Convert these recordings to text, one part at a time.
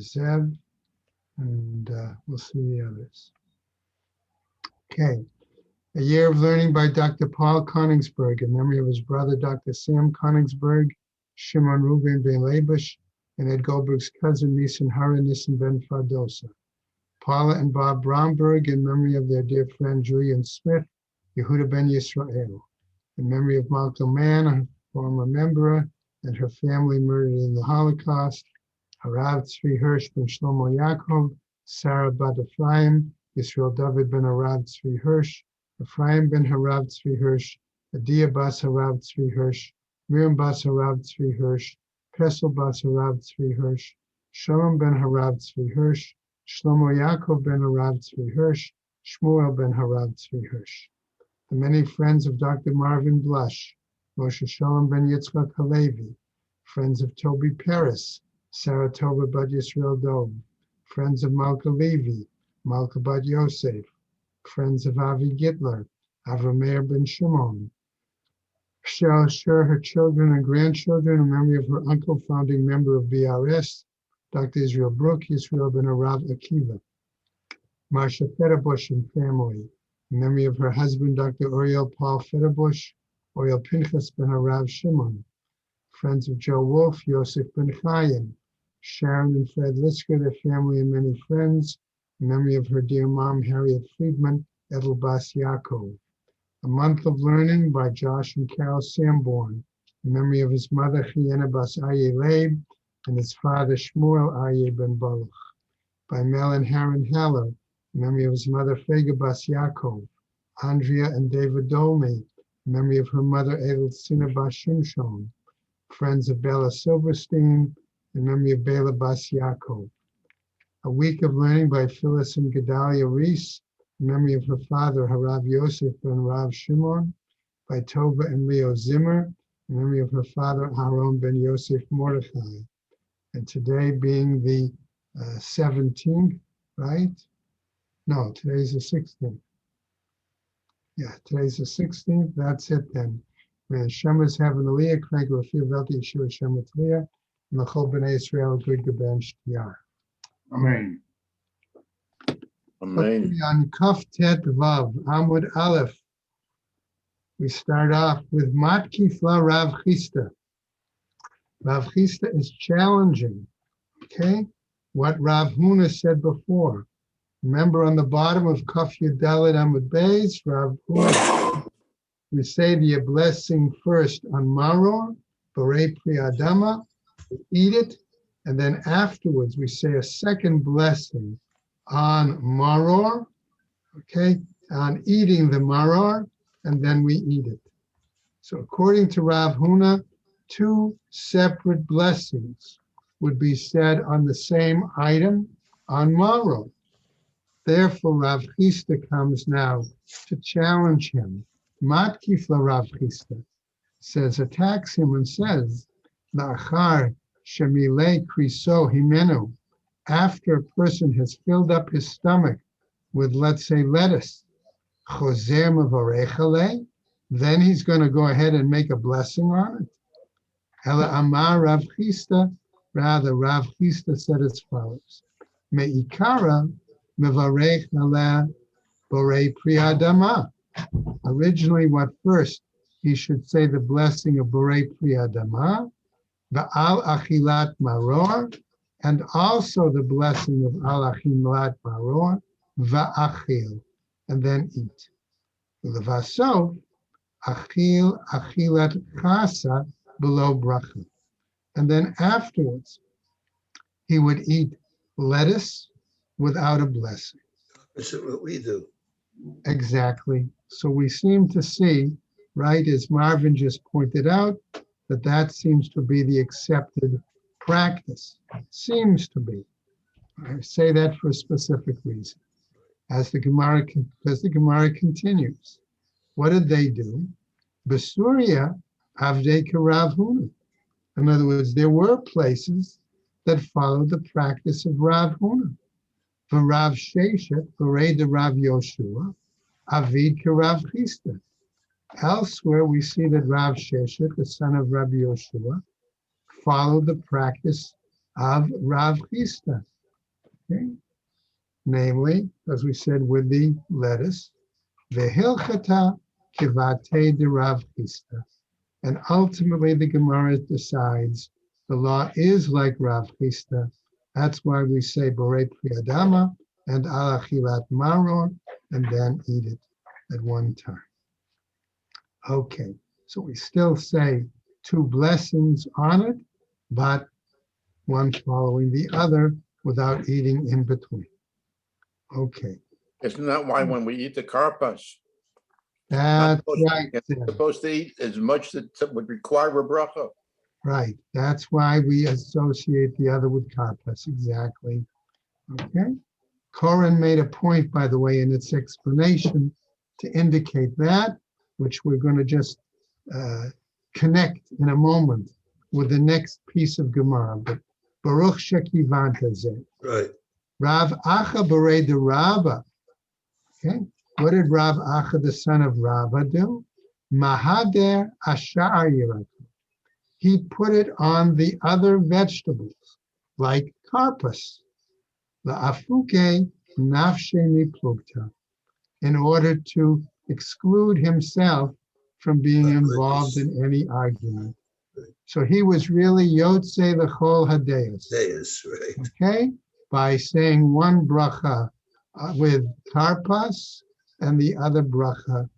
Zev, and we'll see the others. Okay. A Year of Learning by Dr. Paul Koningsberg in memory of his brother, Dr. Sam Koningsberg, Shimon Reuben ben Labush, and Ed Goldberg's cousin, Nisan Hara Nisan ben Fardosa. Paula and Bob Bromberg in memory of their dear friend Julian Smith, Yehuda ben Yisrael. In memory of Malcolm Mann, a former member, and her family murdered in the Holocaust. Harav Tzvi Hirsch ben Shlomo Yaakov, Sarah bat Ephraim, Yisrael David ben Harav Tzvi Hirsch, Ephraim ben Harav Tzvi Hirsch, Adia bas Harav Tzvi Hirsch, Miriam bas Harav Tzvi Hirsch, Pesel bas Harav Tzvi Hirsch, Shalom ben Harav Tzvi Hirsch, Shlomo Yaakov ben Harav Tzvi Hirsch, Shmuel ben Harav Tzvi Hirsch. The many friends of Dr. Marvin Blush, Moshe Shalom ben Yitzchak Halevi, friends of Toby Paris, Sarah Tova bat Yisrael Dov, friends of Malka Levi, Malka bat Yosef, friends of Avi Gitler, Avrameir ben Shimon, Shall share her children and grandchildren in memory of her uncle, founding member of BRS, Dr. Israel Brook, Yisrael ben Arav Akiva, Marsha Federbush and family, in memory of her husband, Dr. Oriel Paul Federbush, Oriel Pinchas ben Arav Shimon, friends of Joe Wolf, Yosef ben Chaim, Sharon and Fred Lisker, their family and many friends, in memory of her dear mom, Harriet Friedman, Edel Bas Yaakov. A Month of Learning by Josh and Carol Sanborn, in memory of his mother, Chiena Bas Aryeh Leib, and his father, Shmuel Aryeh ben Baruch. By Mel and Haran Heller, in memory of his mother, Fega Bas Yaakov. Andrea and David Dolney, in memory of her mother, Edeltzina Bas Shimshon. Friends of Bella Silverstein, in memory of Bela Bas Yaakov. A Week of Learning by Phyllis and Gedalia Reese, in memory of her father, Harav Yosef ben Rav Shimon. By Tova and Leo Zimmer, in memory of her father, Aaron ben Yosef Mordechai. And today being the 17th, right? No, today's the 16th. Yeah, today's the 16th. That's it then. May Hashem is having a Leah, Crank, Rafi, Velti, Yeshua, Hashem, Leah, and the Chol B'nai Israel, good Gaben Shtiyar. Amen. Amen. Okay, on Kaf Tet Vav, Amud Aleph, we start off with Matkifla Rav Chisda. Rav Chisda is challenging, okay, what Rav Huna said before. Remember on the bottom of Kaf Yudalet Amud Beis, Rav Huna, we say the blessing first on Maror, Borei Pri Adama, we eat it, and then afterwards we say a second blessing on Maror, okay, on eating the Maror, and then we eat it. So according to Rav Huna, two separate blessings would be said on the same item on Maror. Therefore, Rav Chisda comes now to challenge him. Matkifla Rav Chisda says, attacks him and says, La'achar shemile kriso himenu, after a person has filled up his stomach with, let's say, lettuce, chozer mevarech alei, then he's going to go ahead and make a blessing on it. Ela amar Rav Chisda, rather, Rav Chisda said as follows, me'ikara mevarech aleh borei pri adama. Originally, what first? He should say the blessing of borei pri adama, va'al achilat maror, and also the blessing of al achilat maror, va'achil, and then eat. Levaso, achil achilat chasa below bracha. And then afterwards, he would eat lettuce without a blessing. That's what we do. Exactly. So we seem to see, right, as Marvin just pointed out, that seems to be the accepted practice. Seems to be. I say that for a specific reason. As the Gemara continues. What did they do? Basuria avdei Rav Huna. In other words, there were places that followed the practice of Rav Huna. For Rav Sheshet, Borei de Rav Yoshua, Avid Rav Chisda. Elsewhere, we see that Rav Sheshet, the son of Rabbi Yoshua, followed the practice of Rav Chisda. Okay? Namely, as we said, with the lettuce, vehilchata kivate de Rav Chisda. And ultimately, the Gemara decides the law is like Rav Chisda. That's why we say Borei Priyadama and Alachilat Maror, and then eat it at one time. Okay, so we still say 2 blessings on it, but one following the other without eating in between. Okay. Isn't that why when we eat the karpas, That's right. you're supposed to eat as much that would require a bracha? Right. That's why we associate the other with karpas. Exactly. Okay. Koren made a point, by the way, in its explanation to indicate that, which we're going to just connect in a moment with the next piece of Gemara. But Baruch Shekivanta Zeh. Right. Rav Acha Berei de Rava. Okay. What did Rav Acha, the son of Rava, do? Mahader Ashar Yiraku. He put it on the other vegetables, like karpas. La'afuke nafsheni plugta, in order to exclude himself from being involved in any argument. So he was really Yotze L'chol Hadeus. Deus, right. Okay, by saying one bracha with karpas and the other bracha,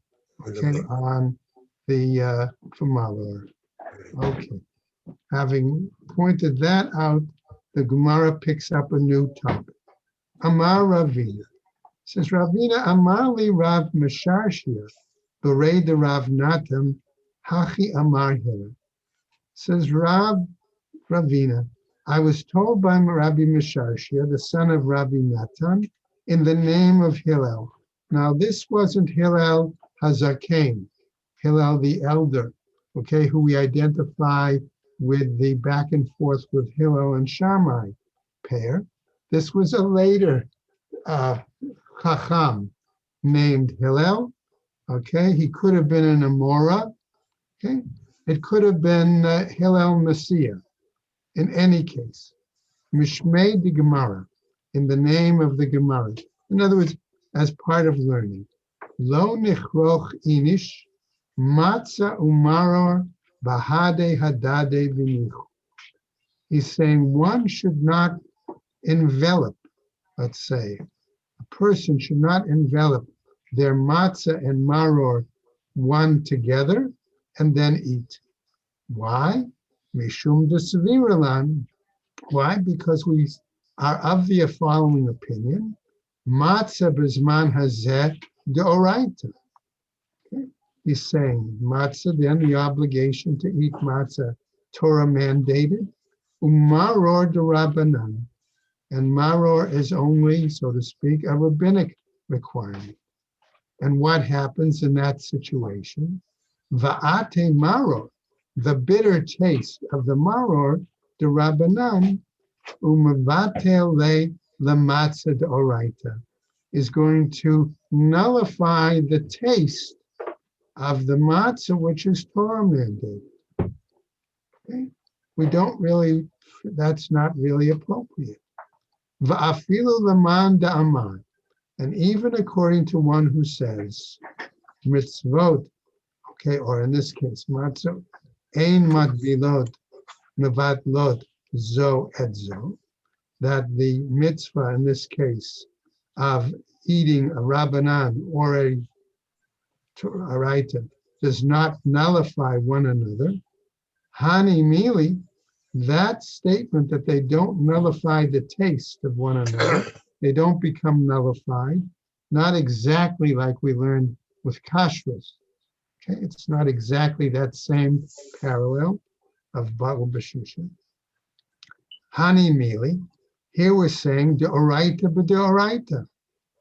okay, on the Famalor. Okay, having pointed that out, the Gemara picks up a new topic. Amar Ravina. Says Ravina, Amar li Rav Mesharshia, Berei de Rav Natam, Hachi Amar Hillel. Says Ravina, I was told by Rabbi Mesharshia, the son of Rabbi Natan, in the name of Hillel. Now, this wasn't Hillel Hazaken, Hillel the elder, okay, who we identify with the back and forth with Hillel and Shammai pair. This was a later Chacham named Hillel. Okay, he could have been an Amora. Okay, it could have been Hillel Messiah. In any case, Mishmei de Gemara, in the name of the Gemara. In other words, as part of learning. Lo nichroch inish matzah umaror bahade hadade v'nichu. He's saying one should not envelop, let's say, a person should not envelop their matzah and maror one together and then eat. Why? Mishum desviralan. Why? Because we are of the following opinion. Matzah b'zman hazeh deoraita. Okay. He's saying matzah, then the obligation to eat matzah, Torah mandated. Umaror derabanan. And maror is only, so to speak, a rabbinic requirement. And what happens in that situation? Va'ate maror, the bitter taste of the maror, the rabbanan, umavatel le matzah d'oraita, is going to nullify the taste of the matzah, which is Torah mandated. Okay? We don't really, that's not really appropriate. Va'afilu leman da'aman, and even according to one who says, mitzvot, okay, or in this case, matzah, ein matvilot, mevatlot, zo et zo, that the mitzvah in this case of eating a rabbanan or a oraita does not nullify one another. Hani mili, that statement that they don't nullify the taste of one another, they don't become nullified, not exactly like we learned with kashrus. Okay, it's not exactly that same parallel of Ba'u B'Shushan. Hani mili, here we're saying deoraita b'deoraita.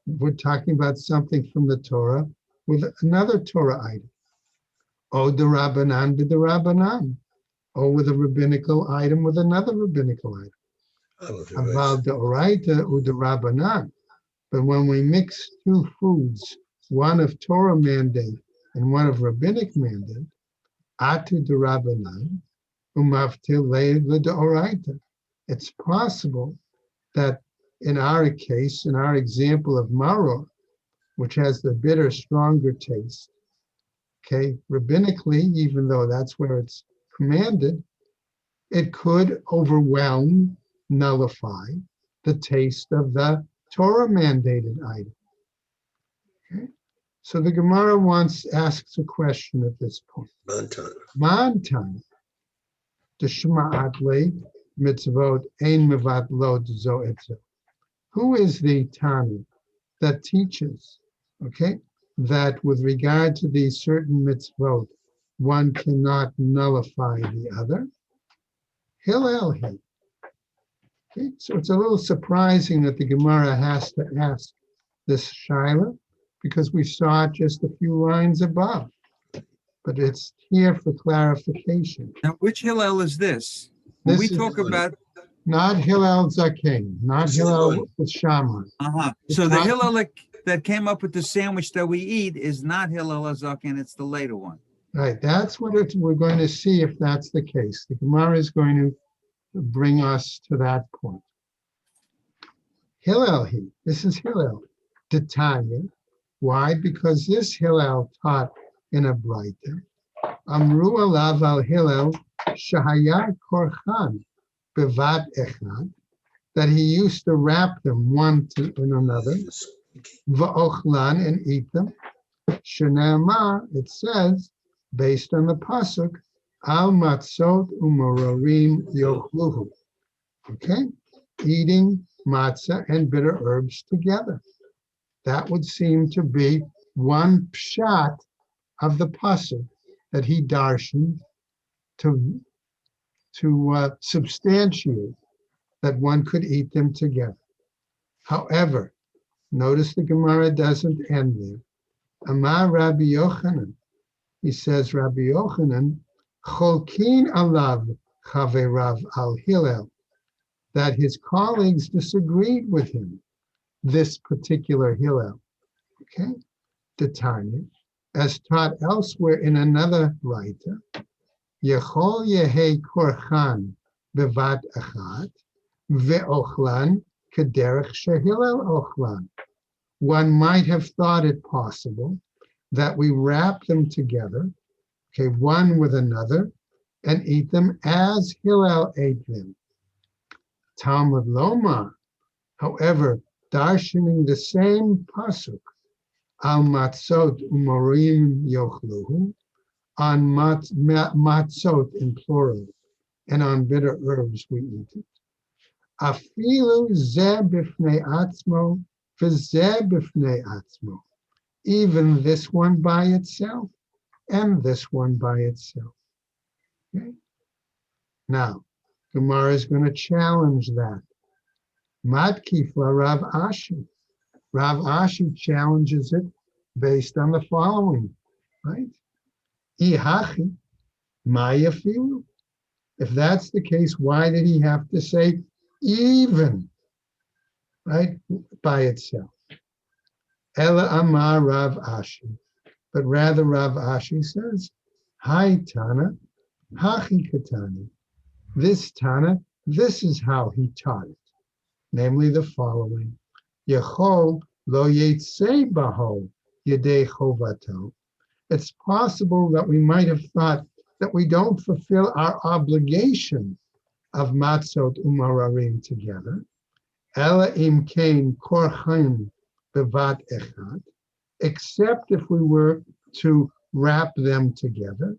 We're talking about something from the Torah with another Torah item. O d'Rabbanan b'deRabbanan. Or with a rabbinical item with another rabbinical item. Aval deoraita u'deRabbanan. But when we mix two foods, one of Torah mandate and one of rabbinic mandate, atu deRabbanan umavtil le deoraita. It's possible that in our case, in our example of maror, which has the bitter, stronger taste, okay, rabbinically, even though that's where it's commanded, it could overwhelm, nullify the taste of the Torah mandated item. Okay? So the Gemara asks a question at this point. Mantan, Deshma'atle mitzvot ein mevatlot zo etzo. Who is the Tani that teaches, okay, that with regard to these certain mitzvot, one cannot nullify the other? Hillel he. Okay, so it's a little surprising that the Gemara has to ask this shaila, because we saw it just a few lines above, but it's here for clarification. Now, which Hillel is this? When we This is talk about, not Hillel Zaken, not Hillel with Shammai. so the Hillel that came up with the sandwich that we eat is not Hillel Azaken, it's the later one. Right, that's what we're going to see if that's the case. The Gemara is going to bring us to that point. Hillel, this is Hillel, Titania. Why? Because this Hillel taught in a Braita. Amru alav al Hillel shahaya korchan bevat echad, that he used to wrap them one in another, va'ochlan, and eat them. Shenamar, it says, based on the pasuk, al matzot umorarim yochluhu. Okay, eating matzah and bitter herbs together. That would seem to be one pshat of the pasuk that he darshaned to substantiate that one could eat them together. However, notice the Gemara doesn't end there. Amar Rabbi Yochanan, he says, Rabbi Yochanan, cholkin alav chaverav al Hillel, that his colleagues disagreed with him, this particular Hillel, okay, the Tanya, as taught elsewhere in another writer, Yechol Yehe Korchan Bevat Achat Ve'ochlan Kederech Shehillel Ochlan. One might have thought it possible that we wrap them together, okay, one with another, and eat them as Hillel ate them. Talmud Loma, however, darshaning the same pasuk, al matzot umorim yochluhu, on matzot in plural, and on bitter herbs we eat it. Afilu ze b'fnei atzmo, v'ze b'fnei atzmo. Even this one by itself, and this one by itself. Okay? Now, Gemara is going to challenge that. Matkifla Rav Ashi. Rav Ashi challenges it based on the following, right? Ihachi, mayafilu. If that's the case, why did he have to say even, right, by itself? Ela Amar Rav Ashi. But rather Rav Ashi says, Hi Tana, Hachi Katani. This Tana, this is how he taught it. Namely the following. Yechol lo yetzei baho yedei chovato. It's possible that we might have thought that we don't fulfill our obligation of matzot umararim together. Ela im kain korchan bevat echad, except if we were to wrap them together.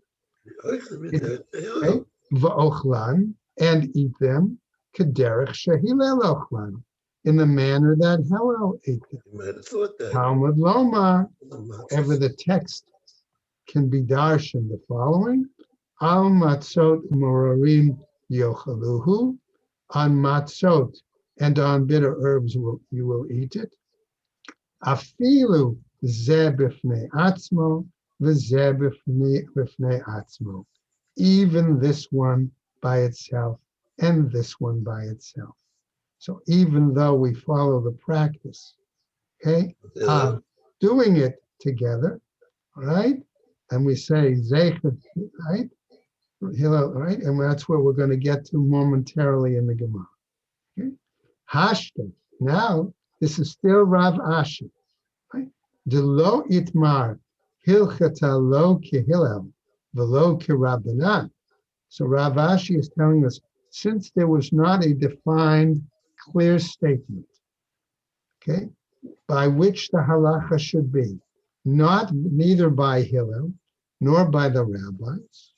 Okay? Va'ochlan, and eat them, kederech shehilel ochlan, in the manner that Hillel ate them. Talmud Loma, ever the text can be darshan the following: al matzot morarim yochaluhu, on matzot and on bitter herbs you will eat it. Afilu ze b'fnei atzmo v'ze b'fnei atzmo. Even this one by itself and this one by itself. So even though we follow the practice, okay, of doing it together, right? And we say zeichet, right? Hillel, right? And that's where we're going to get to momentarily in the Gemara. Hashta. Now, this is still Rav Ashi. Right? De lo itmar hilchata lo kehillel velo kerabanan. So Rav Ashi is telling us, since there was not a defined, clear statement, okay, by which the halacha should be, neither by Hillel nor by the rabbis.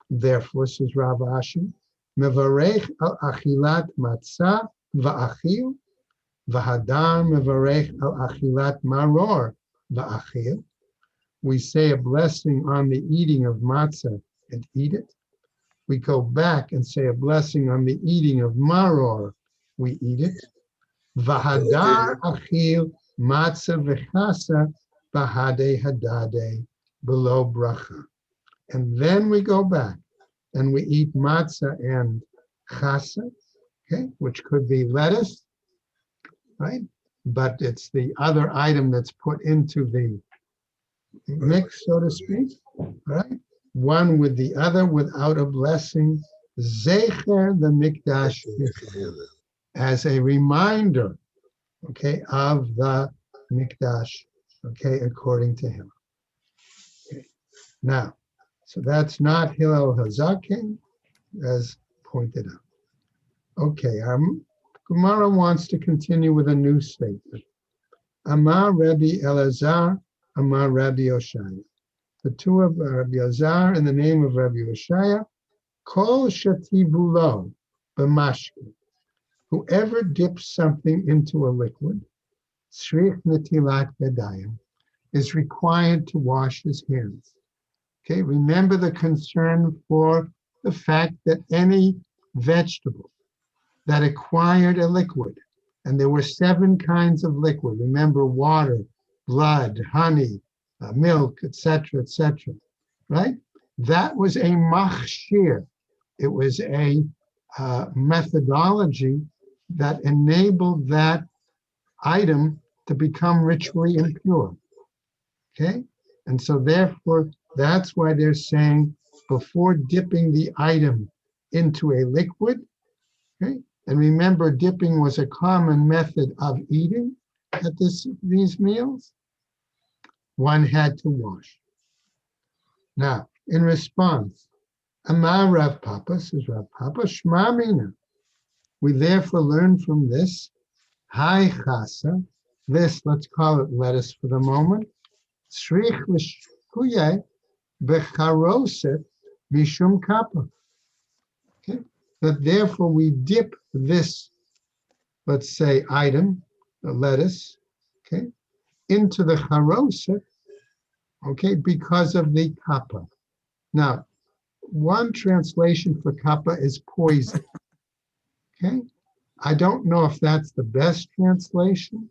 Therefore, says Rav Ashi, mevarech al achilat matzah va'achil, v'hadar mevarech al achilat maror va'achil. We say a blessing on the eating of matzah and eat it. We go back and say a blessing on the eating of maror, we eat it. V'hadar achil matzah v'chasa b'hade hadade below bracha. And then we go back and we eat matzah and chasa, okay, which could be lettuce, right? But it's the other item that's put into the mix, so to speak, right? One with the other without a blessing. Zecher the mikdash as a reminder, okay, of the mikdash, okay, according to him. Okay. Now, so that's not Hillel Hazaken, as pointed out. Okay, our Gemara wants to continue with a new statement. Amar Rabbi Elazar, Amar Rabbi Oshaya. The two of Rabbi Elazar in the name of Rabbi Oshaya, Kol Shativulo B'mashke. Whoever dips something into a liquid, Shrich Netilat Yadayim, is required to wash his hands. Okay, remember the concern for the fact that any vegetable that acquired a liquid, and there were 7 kinds of liquid, remember water, blood, honey, milk, etc., right? That was a machshir. It was a methodology that enabled that item to become ritually impure, okay? And so therefore, that's why they're saying before dipping the item into a liquid, okay? And remember, dipping was a common method of eating at these meals. One had to wash. Now, in response, Amar Rav Papa, says Rav Papa, Shma Mina. We therefore learn from this, Hai Chasa, this, let's call it lettuce for the moment, Shrich L'shkuye Becharoset Mishum Kappa. Okay, that therefore we dip this, let's say, item, the lettuce, okay, into the charoset, okay, because of the kappa. Now, one translation for kappa is poison, okay? I don't know if that's the best translation,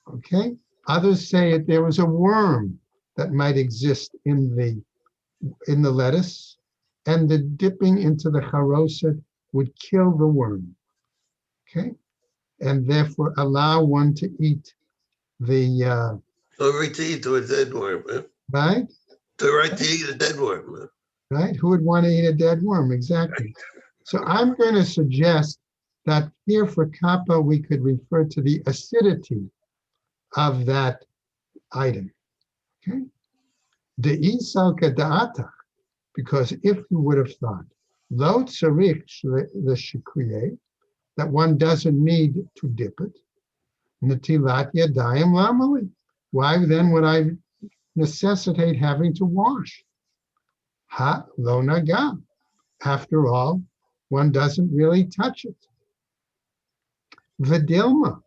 okay? Others say there was a worm that might exist in the lettuce, and the dipping into the charoset would kill the worm, okay? And therefore allow one to eat the... right to eat to a dead worm, man. Right? Right to eat a dead worm, man. Right? Who would want to eat a dead worm? Exactly. So I'm going to suggest that here for kappa, we could refer to the acidity of that item. Okay? De'isal kada'atach, because if you would have thought, lo tzarich l'shikriye, that one doesn't need to dip it, netilat yadayim lamali. Why then would I necessitate having to wash? Ha lo naga. After all, one doesn't really touch it. Vidilma,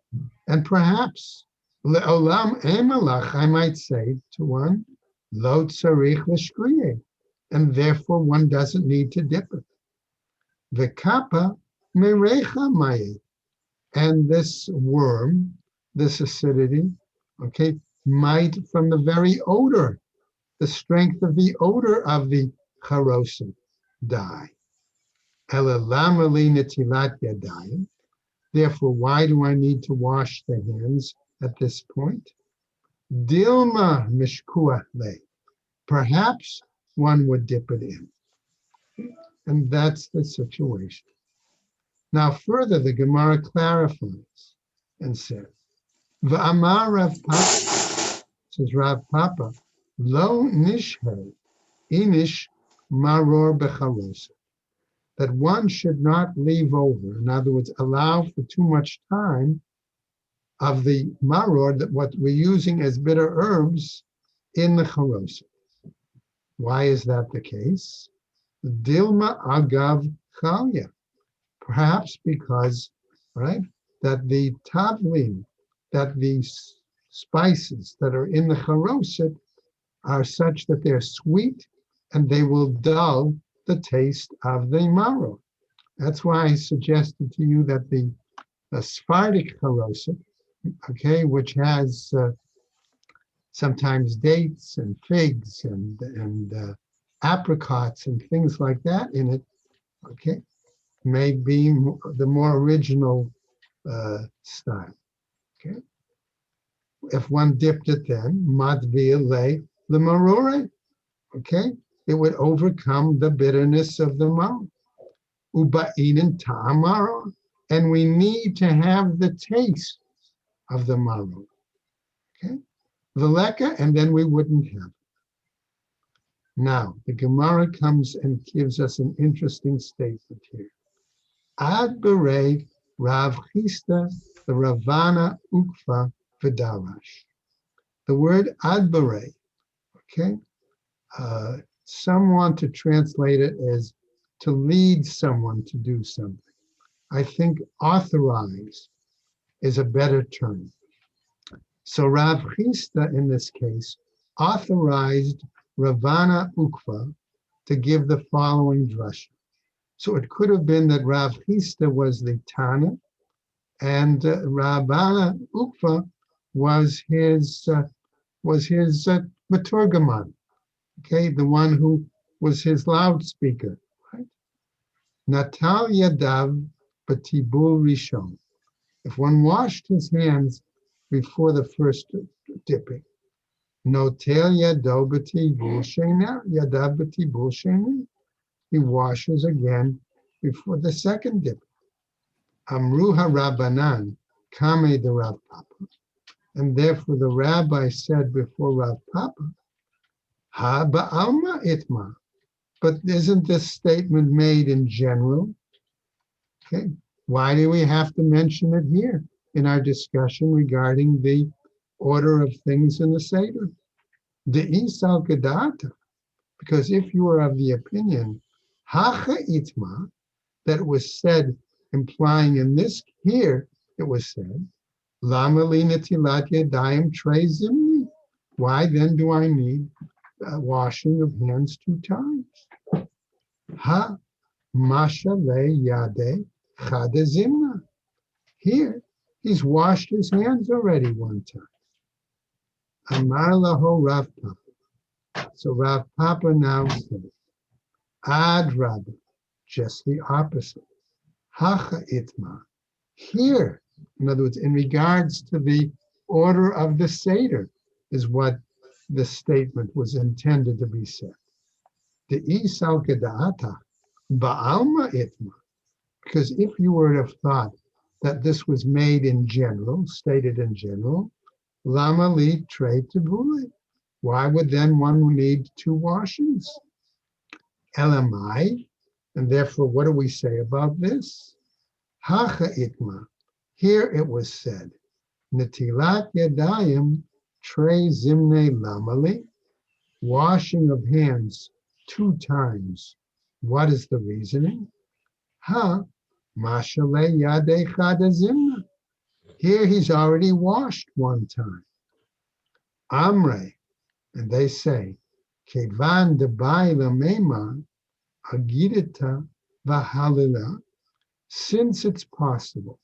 and perhaps le'olam emalach, I might say to one, lo tzarich l'shkriye, and therefore one doesn't need to dip it. V'kappa merecha maye, and this worm, this acidity, okay, might from the very odor, the strength of the odor of the charoset, die. Therefore, why do I need to wash the hands at this point? Dilma mishkua le. Perhaps one would dip it in. And that's the situation. Now further, the Gemara clarifies and says, V'amar Rav Papa, says Rav Papa, lo nishhe inish maror becharosa, that one should not leave over, in other words, allow for too much time of the maror, that what we're using as bitter herbs in the charosa. Why is that the case? Dilma agav chalya, perhaps because, right, that the tavlin, that the spices that are in the charoset are such that they're sweet and they will dull the taste of the maror. That's why I suggested to you that the Sephardic charoset, okay, which has sometimes dates and figs and apricots and things like that in it, okay, may be the more original style. Okay, if one dipped it, then madvia le marore, okay, it would overcome the bitterness of the mouth. Uba'inin ta'amaro, and we need to have the taste of the maror. Okay, Veleka, and then we wouldn't have it. Now, the Gemara comes and gives us an interesting statement here. Ad berei Rav Chisda, the Ravana Ukva Vidarash. The word ad berei, okay, some want to translate it as to lead someone to do something. I think authorize is a better term. So Rav Chisda, in this case, authorized Ravana Ukva to give the following drasha. So it could have been that Rav Chisda was the Tana, and Ravana Ukva was his Maturgaman, okay, the one who was his loudspeaker, right? Natal Yadav Batibul Rishon. If one washed his hands before the first dipping, Notel Yado Batibul Shena, Yadav Batibul Sheni, he washes again before the second dip. Amruha Rabbanan, Kame the Rav Papa. And therefore the rabbi said before Rav Papa, Ha ba'alma itma. But isn't this statement made in general? Okay. Why do we have to mention it here in our discussion regarding the order of things in the Seder? De'isal gedata. Because if you are of the opinion, hacha itma, that it was said, implying in this here, it was said, lama li netilat yadayim trei zimni. Why then do I need washing of hands 2 times? Ha masha le yade chada zimna. Here, he's washed his hands already 1 time. Amar laho Rav Papa. So Rav Papa now says, Ad Rabba, just the opposite. Hacha itma. Here, in other words, in regards to the order of the Seder, is what the statement was intended to be said. The isal keda'ata ba'alma itma. Because if you were to have thought that this was made in general, stated in general, lama li trei tibule. Why would then one need 2 washings? Elamai, and therefore what do we say about this? Hacha itma. Here it was said, Netilat yadayim trei zimne lamali, washing of hands 2 times. What is the reasoning? Ha mashale yade chada zimna. Here he's already washed 1 time. Amre, and they say, Kevan debai lamema agidita vahalila, since it's possible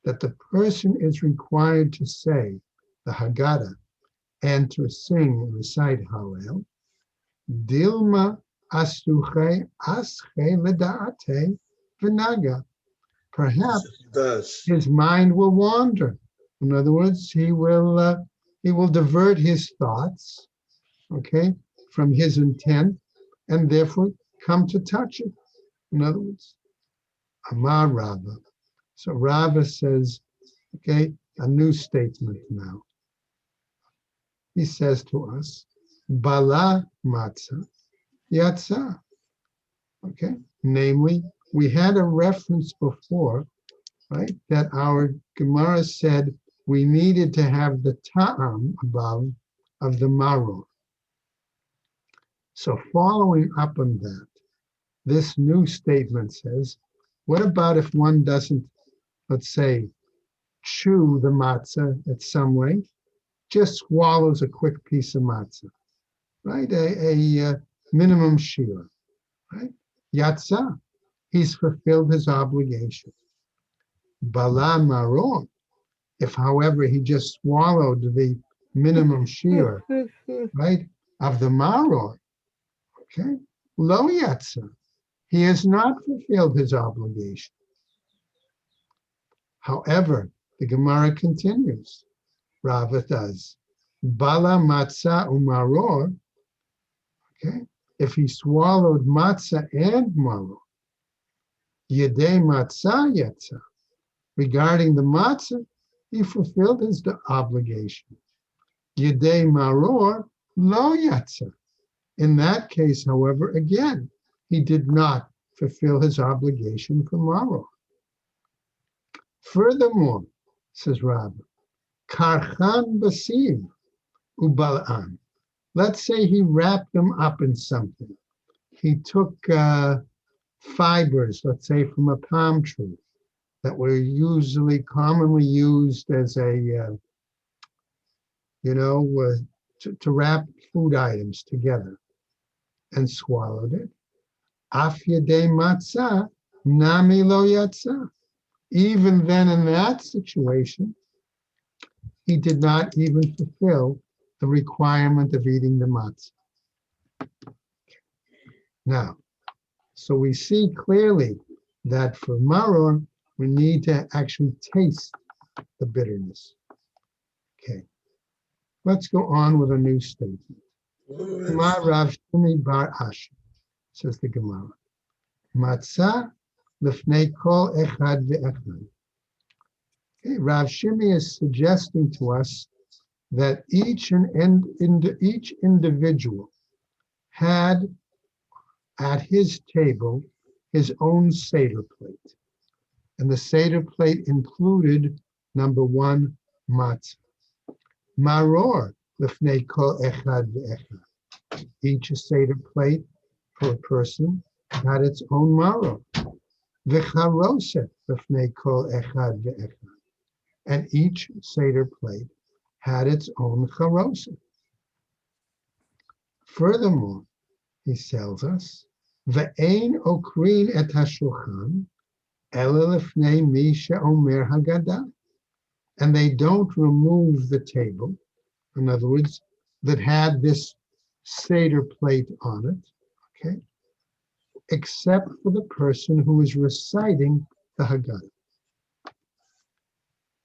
that the person is required to say the Haggadah and to sing and recite Hallel, Dilma asuche asche ledaate v'naga. Perhaps It does. his mind will wander. In other words, he will divert his thoughts, okay, from his intent, and therefore come to touch it. In other words, Amar Rava. So Rava says, okay, a new statement now. He says to us, Bala matzah yatsa. Okay, namely, we had a reference before, right, that our Gemara said we needed to have the ta'am above of the maror. So following up on that, this new statement says, what about if one doesn't, let's say, chew the matzah in some way, just swallows a quick piece of matzah, right? A minimum shira, right? Yatsa, he's fulfilled his obligation. Bala maror, if however he just swallowed the minimum shira, right, of the maror, okay, lo yatsa, he has not fulfilled his obligation. However, the Gemara continues, Rava does, Bala matzah umaror, okay, if he swallowed matzah and maror, yedei matzah yatsa, regarding the matzah, he fulfilled his obligation. Yedei maror lo yatsa. In that case, however, again, he did not fulfill his obligation for maror. Furthermore, says Rabbi, karchan basiv ubal'an. Let's say he wrapped them up in something. He took fibers, let's say from a palm tree, that were usually commonly used as a, to wrap food items together, and swallowed it. Af yedei matzah nami lo yatzah. Even then, in that situation, he did not even fulfill the requirement of eating the matzah. Now, so we see clearly that for maror, we need to actually taste the bitterness. Okay, let's go on with a new statement. Ma Rav Shimi bar Ashi, says the Gemara. Matzah lefnei kol echad ve'echad. Okay, Rav Shimi is suggesting to us that each individual had at his table his own Seder plate. And the Seder plate included, number one, matzah. Maror lefnei kol echad ve'echad. Each Seder plate for a person had its own maror. V'charoset lefnei kol echad ve'echad. And each Seder plate had its own charoset. Furthermore, he tells us, Ve'ein okrin et hashulchan, ela lefnei mi she'omer Haggadah. And they don't remove the table, in other words, that had this Seder plate on it, okay, except for the person who is reciting the Haggadah.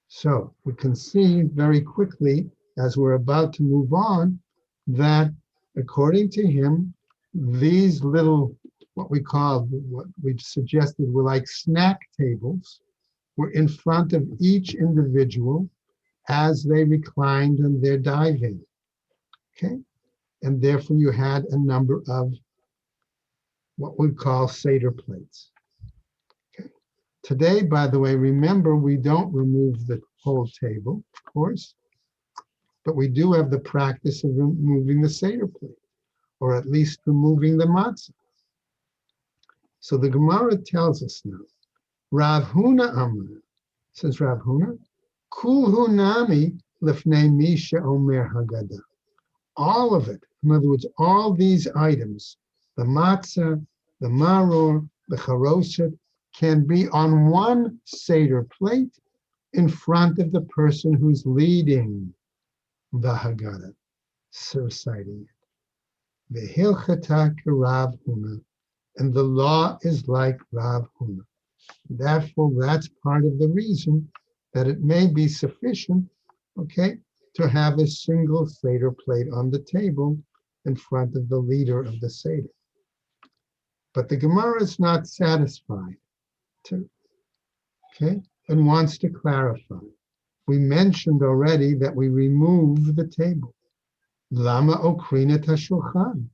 So we can see very quickly, as we're about to move on, that according to him, these little, what we've suggested were like snack tables, were in front of each individual as they reclined in their divan. Okay? And therefore you had a number of what we call Seder plates. Okay. Today, by the way, remember, we don't remove the whole table, of course, but we do have the practice of removing the Seder plate, or at least removing the matzah. So the Gemara tells us now, Rav Huna Amar, says Rav Huna, Kulhu nami lefnei mi she'omer Haggadah. All of it, in other words, all these items, the matzah, the maror, the charoset, can be on one Seder plate in front of the person who's leading the Haggadah, reciting it. V'hilchata k'Rav Huna, and the law is like Rav Huna. Therefore, that's part of the reason that it may be sufficient, okay, to have a single Seder plate on the table in front of the leader of the Seder. But the Gemara is not satisfied Okay, and wants to clarify. We mentioned already that we remove the table. Lama okrina tashulchan.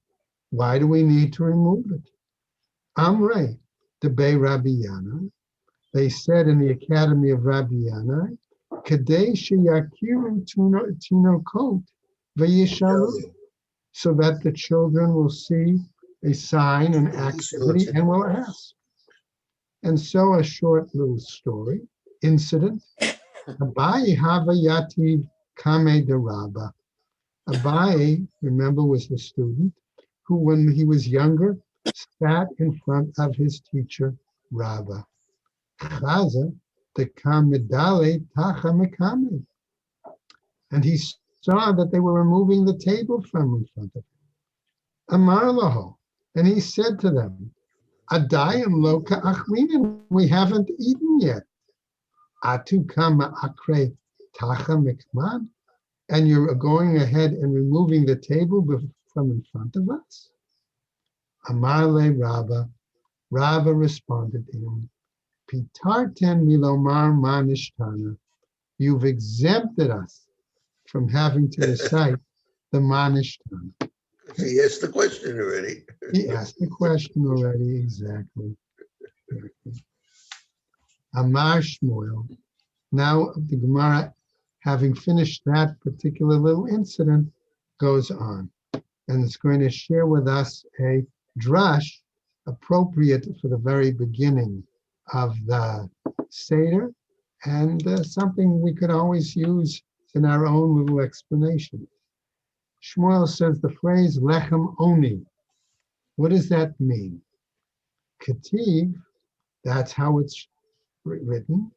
Why do we need to remove it? Amre, the Bay Rabbi Yana. They said in the Academy of Rabbi Yana, Kadesh yakiru tinokot v'yishalu, so that the children will see a sign and activity and will ask. And so a short little story, incident. Abai hava yativ kame de Rabba. Abai, remember, was the student who, when he was younger, sat in front of his teacher, Rabba. Chaza, the kamedale tacha mekame. And he saw that they were removing the table from in front of him. Amar laho, and he said to them, Adayim lo ka'achlinin, we haven't eaten yet. Atu kama akre tacha mekman, and you're going ahead and removing the table from in front of us? Amarle Rabba, Rabba responded to him, Pitarten milomar manishtana, you've exempted us from having to recite the manishtana. He asked the question already. He asked the question already, exactly. Amar Shmuel. Now the Gemara, having finished that particular little incident, goes on. And it's going to share with us a drush appropriate for the very beginning of the Seder, and something we could always use in our own little explanation. Shmuel says the phrase lechem oni. What does that mean? Ketiv, that's how it's written.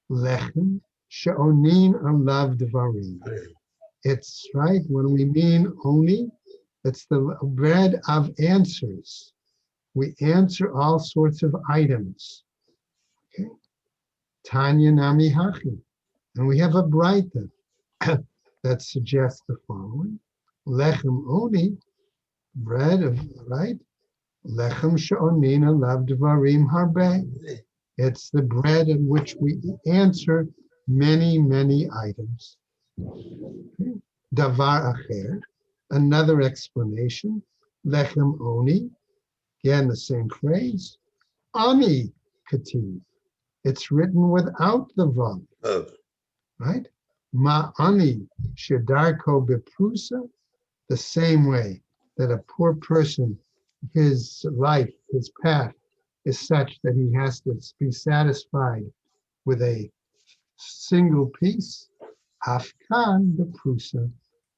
Lechem she'onin alav devarim. It's right, when we mean oni, it's the bread of answers. We answer all sorts of items. Okay. Tanya nami hachi. And we have a braita that suggests the following. Lechem oni, bread of, right? Lechem she'onin alav devarim harbe. It's the bread in which we answer many, many items. Okay. Davar acher, another explanation. Lechem oni, again the same phrase. Ani kativ, it's written without the vav, right? Ma ani shedarko beprusa, the same way that a poor person, his life, his path is such that he has to be satisfied with a single piece. Afkan beprusa.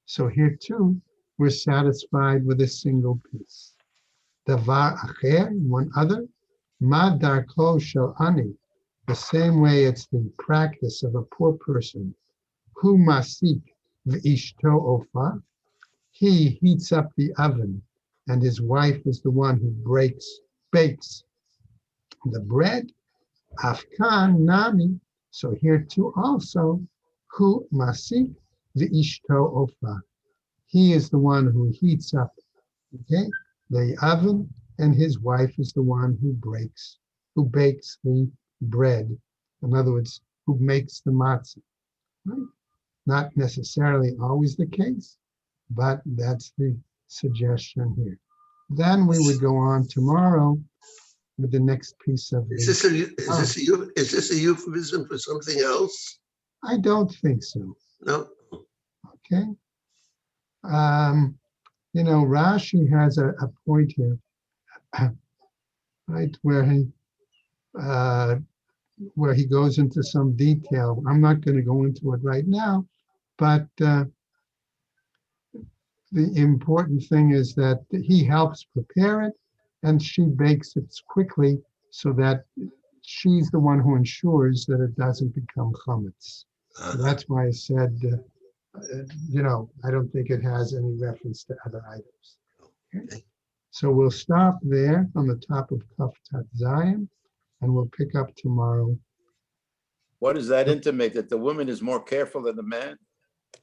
So here too, we're satisfied with a single piece. Davar acher, one other. Ma darko shel ani, the same way it's the practice of a poor person. Hu masik v'ishto ofa, he heats up the oven, and his wife is the one who bakes the bread. Afkan nami, so here too also, hu masik v'ishto ofa, he is the one who heats up, okay, the oven, and his wife is the one who bakes the bread. In other words, who makes the matzah. Right? Not necessarily always the case, but that's the suggestion here. Then we would go on tomorrow with the next piece of Is this a euphemism for something else? I don't think so. No. Okay. Rashi has a point here, right, where he goes into some detail. I'm not going to go into it right now, but the important thing is that he helps prepare it, and she bakes it quickly so that she's the one who ensures that it doesn't become chametz. So that's why I said, I don't think it has any reference to other items. Okay? So we'll stop there on the top of Kaf Tat Zayin, and we'll pick up tomorrow. What does that intimate? That the woman is more careful than the man?